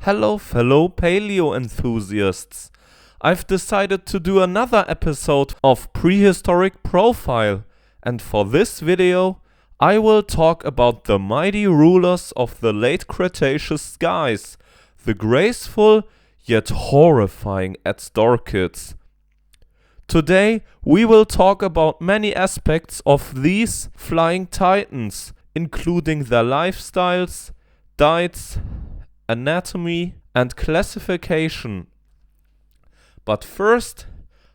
Hello fellow paleo enthusiasts. I've decided to do another episode of Prehistoric Profile, and for this video I will talk about the mighty rulers of the late Cretaceous skies, the graceful yet horrifying Azhdarchids. Today we will talk about many aspects of these flying titans, including their lifestyles, diets, anatomy and classification. But first,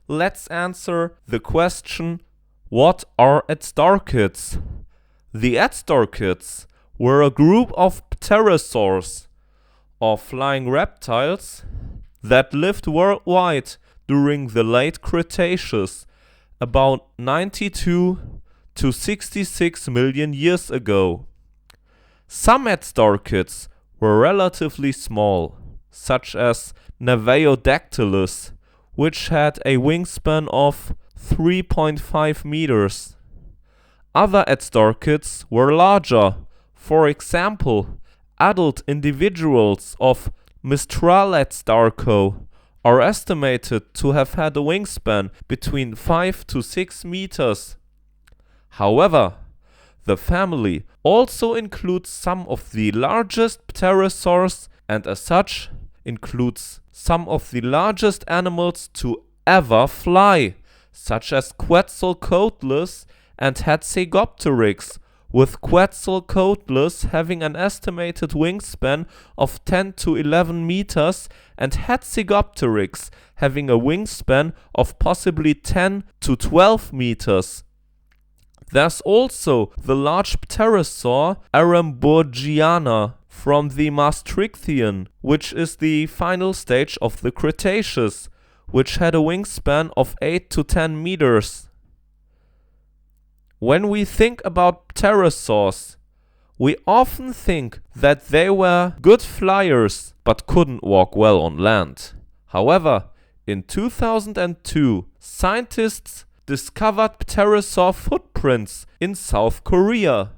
let's answer the question, what are Azhdarchids? The Azhdarchids were a group of pterosaurs, or flying reptiles, that lived worldwide during the late Cretaceous, about 92 to 66 million years ago. Some Azhdarchids were relatively small, such as Navaeodactylus, which had a wingspan of 3.5 meters. Other Azhdarchids were larger. For example, adult individuals of Mistral are estimated to have had a wingspan between 5 to 6 meters. However, the family also includes some of the largest pterosaurs and as such includes some of the largest animals to ever fly, such as Quetzalcoatlus and Hatzegopteryx, with Quetzalcoatlus having an estimated wingspan of 10 to 11 meters and Hatzegopteryx having a wingspan of possibly 10 to 12 meters. There's also the large pterosaur Arambourgiana from the Maastrichtian, which is the final stage of the Cretaceous, which had a wingspan of 8 to 10 meters. When we think about pterosaurs, we often think that they were good flyers but couldn't walk well on land. However, in 2002, scientists discovered pterosaur footprints in South Korea.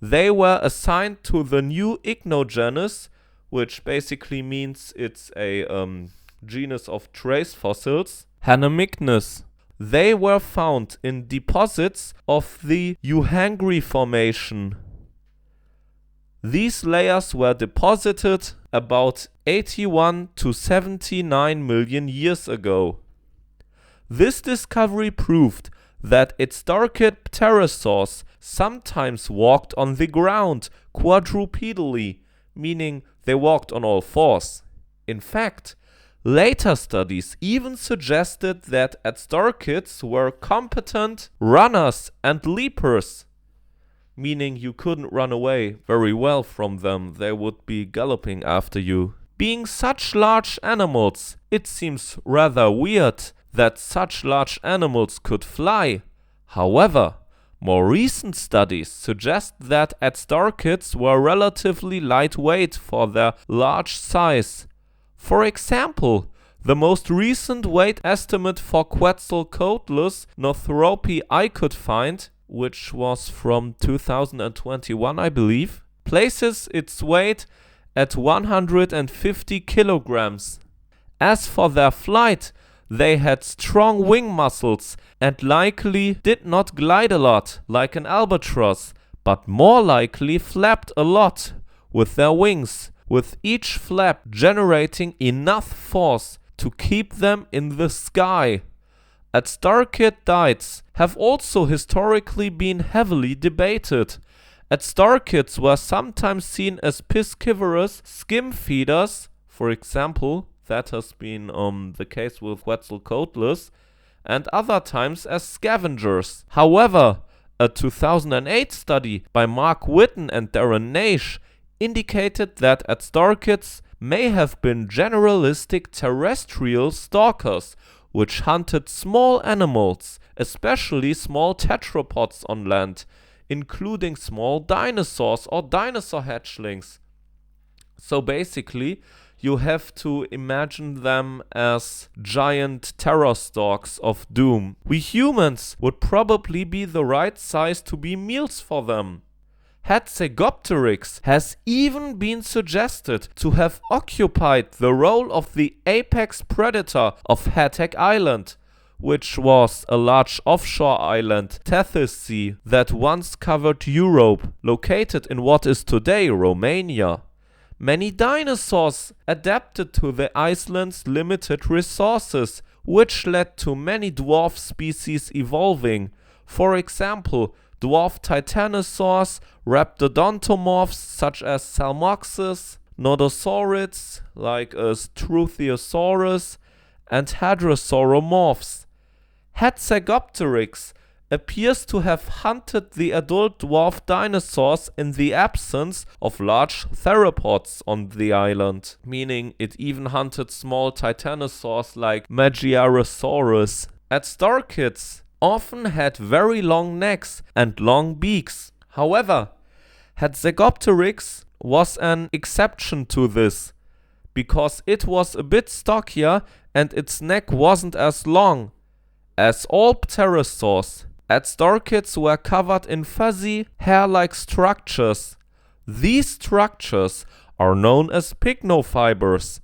They were assigned to the new ichnogenus, which basically means it's a genus of trace fossils, Hanemichnus. They were found in deposits of the Uhangri Formation. These layers were deposited about 81 to 79 million years ago. This discovery proved that Azhdarchid pterosaurs sometimes walked on the ground quadrupedally, meaning they walked on all fours. In fact, later studies even suggested that Azhdarchids were competent runners and leapers, meaning you couldn't run away very well from them, they would be galloping after you. Being such large animals, it seems rather weird that such large animals could fly. However, more recent studies suggest that Azhdarchids were relatively lightweight for their large size. For example, the most recent weight estimate for Quetzalcoatlus Northropi I could find, which was from 2021 I believe, places its weight at 150 kilograms. As for their flight, they had strong wing muscles and likely did not glide a lot like an albatross, but more likely flapped a lot with their wings, with each flap generating enough force to keep them in the sky. Azhdarchid diets have also historically been heavily debated. Azhdarchids were sometimes seen as piscivorous skim feeders, for example, that has been the case with Quetzalcoatlus, and other times as scavengers. However, a 2008 study by Mark Witton and Darren Naish indicated that Azhdarchids may have been generalistic terrestrial stalkers, which hunted small animals, especially small tetrapods on land, including small dinosaurs or dinosaur hatchlings. So basically, you have to imagine them as giant terror stalks of doom. We humans would probably be the right size to be meals for them. Azhdarchids has even been suggested to have occupied the role of the apex predator of Hatteck Island, which was a large offshore island, Tethys Sea, that once covered Europe, located in what is today Romania. Many dinosaurs adapted to the island's limited resources, which led to many dwarf species evolving. For example, dwarf titanosaurs, raptodontomorphs such as Salmoxes, Nodosaurids like Struthiosaurus, and Hadrosauromorphs. Azhdarchids appears to have hunted the adult dwarf dinosaurs in the absence of large theropods on the island, meaning it even hunted small titanosaurs like Magyarosaurus. Azhdarchids often had very long necks and long beaks. However, Azhdarchids was an exception to this, because it was a bit stockier and its neck wasn't as long. As all pterosaurs, Azhdarchids were covered in fuzzy, hair-like structures. These structures are known as pycnofibers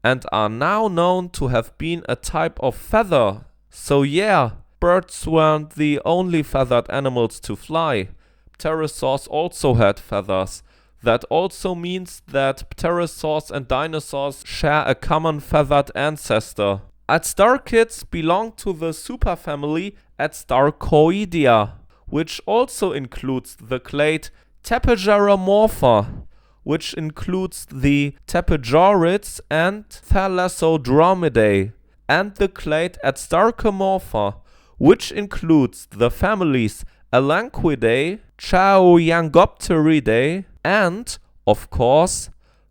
and are now known to have been a type of feather. So yeah, birds weren't the only feathered animals to fly. Pterosaurs also had feathers. That also means that pterosaurs and dinosaurs share a common feathered ancestor. Azhdarchids belong to the superfamily Azhdarchoidea, which also includes the clade Tepejoromorpha, which includes the Tepejorids and Thalassodromidae, and the clade Azhdarchomorpha, which includes the families Elanquidae, Chaoyangopteridae, and, of course,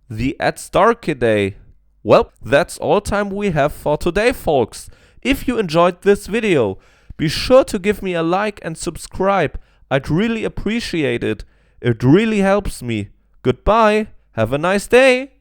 the Azhdarchidae. Well, that's all time we have for today, folks. If you enjoyed this video, be sure to give me a like and subscribe. I'd really appreciate it. It really helps me. Goodbye. Have a nice day.